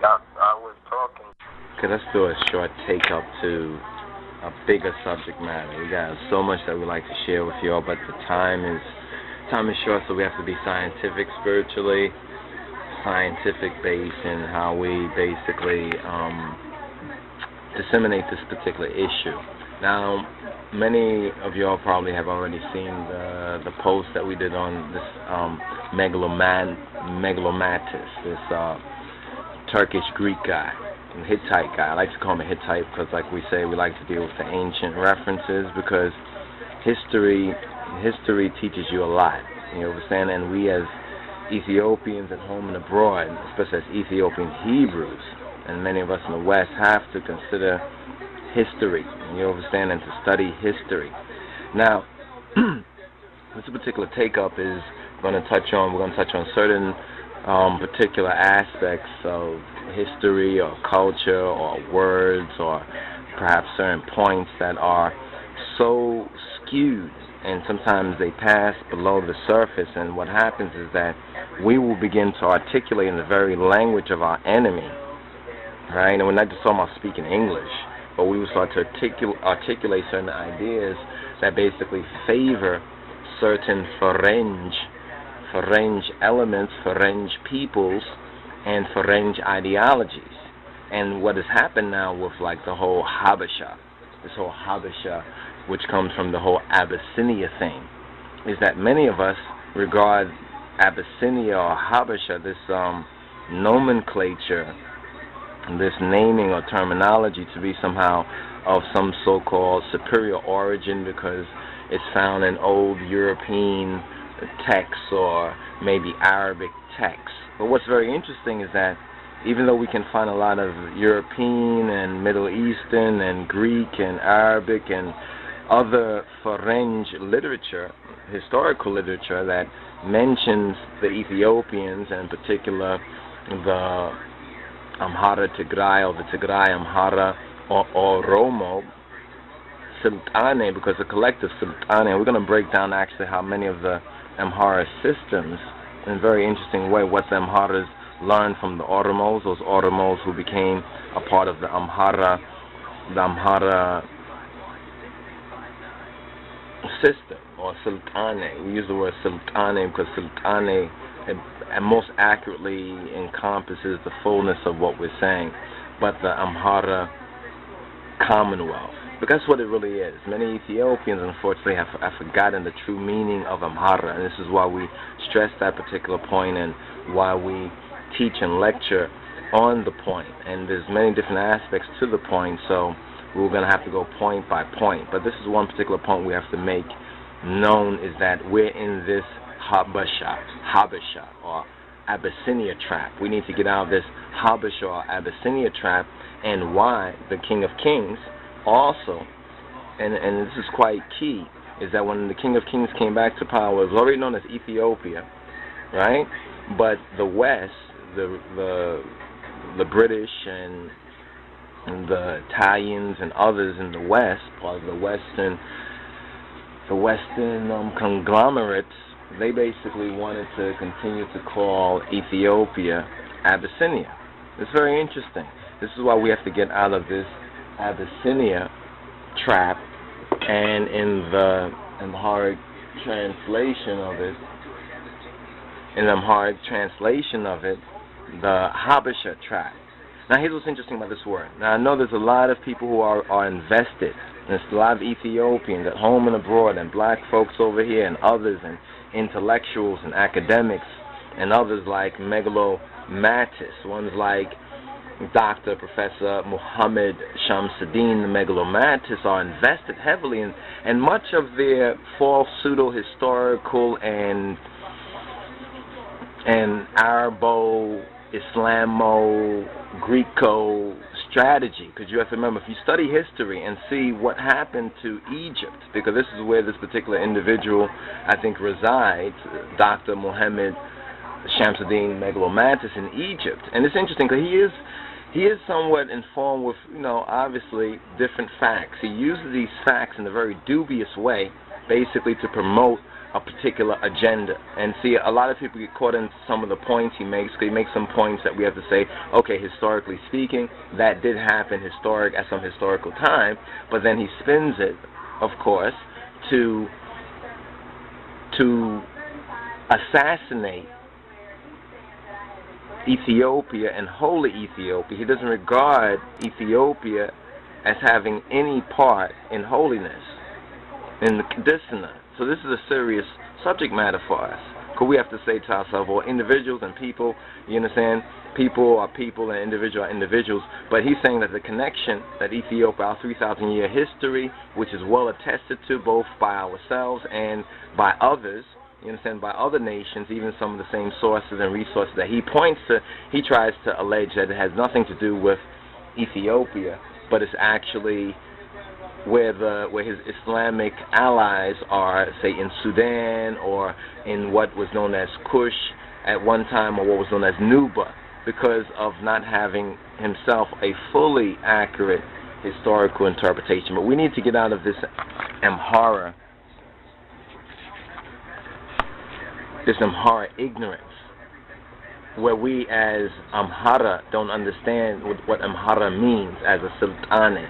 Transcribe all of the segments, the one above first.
like I was talking. Okay, let's do a short take-up to a bigger subject matter. We got so much that we'd like to share with y'all, but the time is short, so we have to be scientific, spiritually, scientific-based in how we basically disseminate this particular issue. Now, many of y'all probably have already seen the post that we did on this Megalommatis, this Turkish-Greek guy, Hittite guy. I like to call him a Hittite because, like we say, we like to deal with the ancient references because history teaches you a lot. You understand? And we as Ethiopians at home and abroad, especially as Ethiopian Hebrews, and many of us in the West have to consider history, you understand, and to study history. Now, this particular take-up is we're going to touch on certain particular aspects of history or culture or words or perhaps certain points that are so skewed and sometimes they pass below the surface, and what happens is that we will begin to articulate in the very language of our enemy, right? And we're not just talking about speaking English, but we will start to articulate certain ideas that basically favor certain Ferengi elements, Ferengi peoples, and Ferengi ideologies. And what has happened now with like the whole Habesha, this whole Habesha, which comes from the whole Abyssinia thing, is that many of us regard Abyssinia or Habesha, this nomenclature, this naming or terminology, to be somehow of some so-called superior origin because it's found in old European texts or maybe Arabic texts. But what's very interesting is that even though we can find a lot of European and Middle Eastern and Greek and Arabic and other Ferengi literature, historical literature that mentions the Ethiopians, and in particular the Amhara Tigray or the Tigray Amhara or Oromo Sultane, because the collective Sultane, we're going to break down actually how many of the Amhara systems in a very interesting way, what the Amharas learned from the Oromos, those Oromos who became a part of the Amhara system, or Sultane. We use the word Sultane because Sultane and most accurately encompasses the fullness of what we're saying, but the Amhara Commonwealth. But that's what it really is. Many Ethiopians, unfortunately, have forgotten the true meaning of Amhara, and this is why we stress that particular point and why we teach and lecture on the point. And there's many different aspects to the point, so we're going to have to go point by point. But this is one particular point we have to make known, is that we're in this Habesha or Abyssinia trap. We need to get out of this Habesha or Abyssinia trap, and why the King of Kings also, and this is quite key, is that when the King of Kings came back to power, it was already known as Ethiopia, right? But the West, the British and the Italians and others in the West, part of the Western conglomerates, they basically wanted to continue to call Ethiopia Abyssinia. It's very interesting. This is why we have to get out of this Abyssinia trap, and in the Amharic translation of it, the Habesha trap. Now here's what's interesting about this word. Now I know there's a lot of people who are invested, and there's a lot of Ethiopians at home and abroad, and black folks over here, and others, and intellectuals and academics, and others like Megalommatis, ones like Dr. Professor Muhammad Shamsiddin, the Megalommatis, are invested heavily in, and much of their false pseudo-historical and Arabo-Islamo-Greco strategy, because you have to remember, if you study history and see what happened to Egypt, because this is where this particular individual, I think, resides, Dr. Muhammad Shamsiddin Megalommatis in Egypt. And it's interesting because he is somewhat informed with, obviously different facts. He uses these facts in a very dubious way, basically to promote a particular agenda. And see, a lot of people get caught in some of the points he makes. He makes some points that we have to say, okay, historically speaking, that did happen at some historical time, but then he spins it, of course, to assassinate Ethiopia and holy Ethiopia. He doesn't regard Ethiopia as having any part in holiness, in the Abyssinia. So this is a serious subject matter for us, because we have to say to ourselves, well, individuals and people, you understand, people are people and individuals are individuals, but he's saying that the connection that Ethiopia, our 3,000-year history, which is well attested to both by ourselves and by others, you understand, by other nations, even some of the same sources and resources that he points to, he tries to allege that it has nothing to do with Ethiopia, but it's actually where his Islamic allies are, say, in Sudan or in what was known as Kush at one time, or what was known as Nubia, because of not having himself a fully accurate historical interpretation. But we need to get out of this Amhara ignorance, where we as Amhara don't understand what Amhara means as a sultane.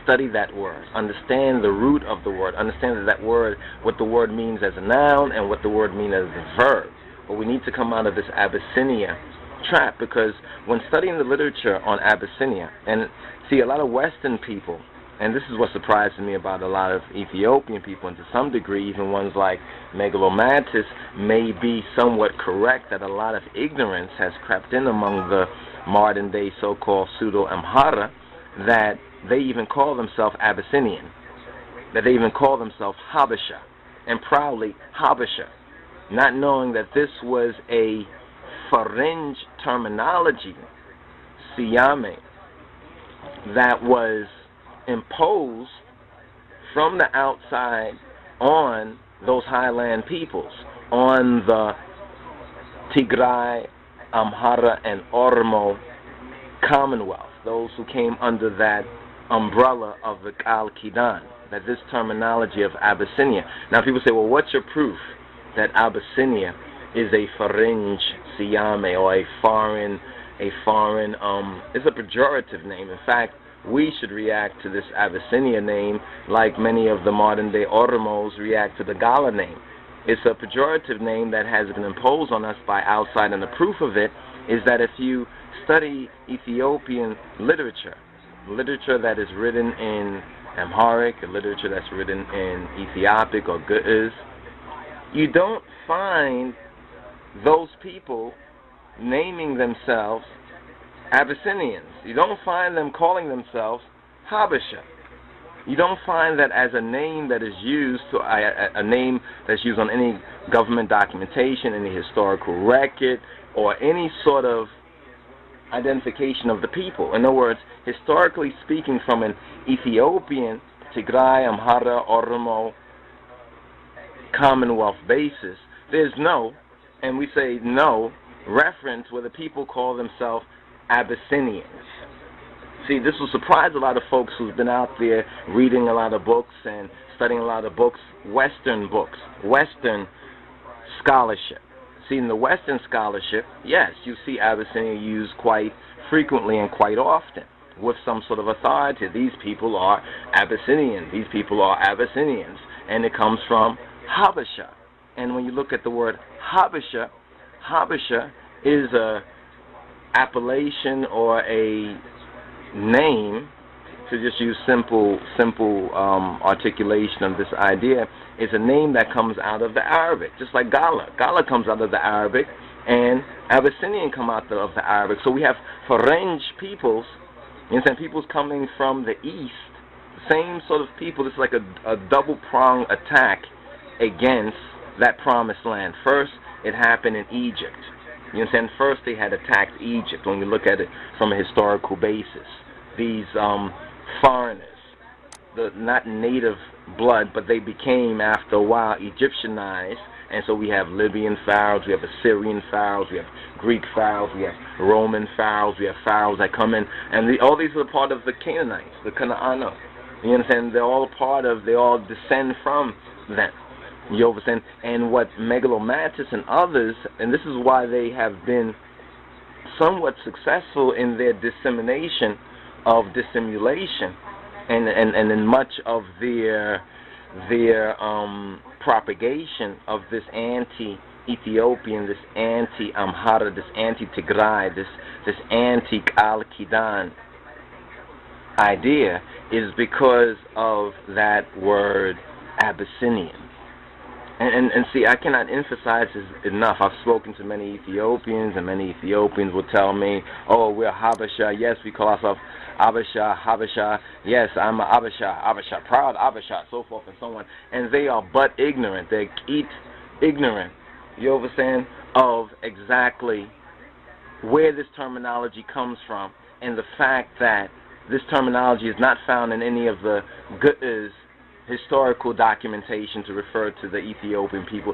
Study that word, understand the root of the word, understand that word, what the word means as a noun and what the word means as a verb. But we need to come out of this Abyssinia trap, because when studying the literature on Abyssinia, and see, a lot of Western people, and this is what surprises me about a lot of Ethiopian people, and to some degree even ones like Megalommatis may be somewhat correct, that a lot of ignorance has crept in among the modern day so-called pseudo-Amhara, that they even call themselves Abyssinian, that they even call themselves Habesha, and proudly Habesha, not knowing that this was a French terminology, siyame, that was imposed from the outside on those highland peoples, on the Tigray, Amhara, and Oromo Commonwealth, those who came under that umbrella of the Al-Qidan, that this terminology of Abyssinia. Now people say, well, what's your proof that Abyssinia is a French siyame, or a foreign, it's a pejorative name. In fact, we should react to this Abyssinia name like many of the modern day Oromos react to the Gala name. It's a pejorative name that has been imposed on us by outside, and the proof of it is that if you study Ethiopian literature that is written in Amharic, literature that's written in Ethiopic or Ge'ez, you don't find those people naming themselves Abyssinians. You don't find them calling themselves Habesha. You don't find that as a name that is used to a name that's used on any government documentation, any historical record, or any sort of identification of the people. In other words, historically speaking, from an Ethiopian, Tigray, Amhara, Oromo Commonwealth basis, there's no, and we say no, reference where the people call themselves Abyssinians. See, this will surprise a lot of folks who've been out there reading a lot of books and studying a lot of books, Western scholarship. See, in the Western scholarship, yes, you see Abyssinia used quite frequently and quite often with some sort of authority. These people are Abyssinian. These people are Abyssinians. And it comes from Habesha. And when you look at the word Habesha, Habesha is a appellation or a name, to just use simple articulation of this idea, is a name that comes out of the Arabic, just like Gala. Gala comes out of the Arabic, and Abyssinian come out of the Arabic. So we have French peoples, you understand, peoples coming from the east, same sort of people. It's like a double-pronged attack against that promised land. First, it happened in Egypt. You understand? First, they had attacked Egypt, when we look at it from a historical basis. These foreigners, not native blood, but they became, after a while, Egyptianized. And so we have Libyan pharaohs, we have Assyrian pharaohs, we have Greek pharaohs, we have Roman pharaohs, we have pharaohs that come in. And all these are part of the Canaanites, the Canaano. You understand? They all descend from then. You understand? And what Megalommatis and others, and this is why they have been somewhat successful in their dissemination of dissimulation, and in much of their propagation of this anti-Ethiopian, this anti-Amhara, this anti-Tigray, this anti-Al-Kidan idea, is because of that word Abyssinian. And see, I cannot emphasize this enough. I've spoken to many Ethiopians, and many Ethiopians will tell me, oh, we're Habesha. Yes, we call ourselves Habesha. Yes, I'm a Habesha, proud Habesha, so forth and so on. And they are but ignorant. They're ignorant, you understand, of exactly where this terminology comes from, and the fact that this terminology is not found in any of the historical documentation to refer to the Ethiopian people.